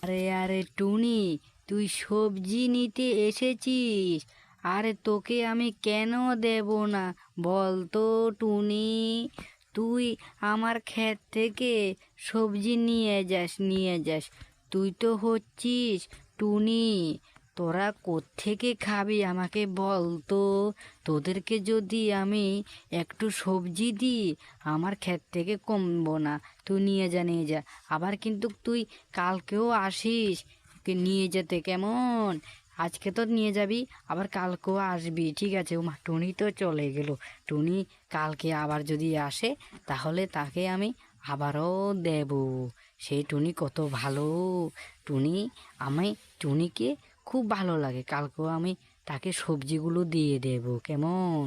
আরে আরে টুনি, তুই সবজি নিতে এসেছিস? আরে তোকে আমি কেন দেব না বল তো টুনি? তুই আমার ক্ষেত থেকে সবজি নিয়ে যাস। তুই তো হচ্ছিস টুনি। তোরা কোত্থেকে খাবি আমাকে বল তো? তোদেরকে যদি আমি একটু সবজি দিই, আমার ক্ষেত থেকে কমবো না। তুই নিয়ে যা। আবার কিন্তু তুই কালকেও আসিস নিয়ে যেতে, কেমন? আজকে তো নিয়ে যাবি, আবার কালকেও আসবি, ঠিক আছে? ও মা, টুনি তো চলে গেল। টুনি কালকে আবার যদি আসে, তাহলে তাকে আমি আবারও দেব। সেই টুনি কত ভালো! টুনি, আমি টুনিকে খুব ভালো লাগে। কালকেও আমি তাকে সবজিগুলো দিয়ে দেব, কেমন?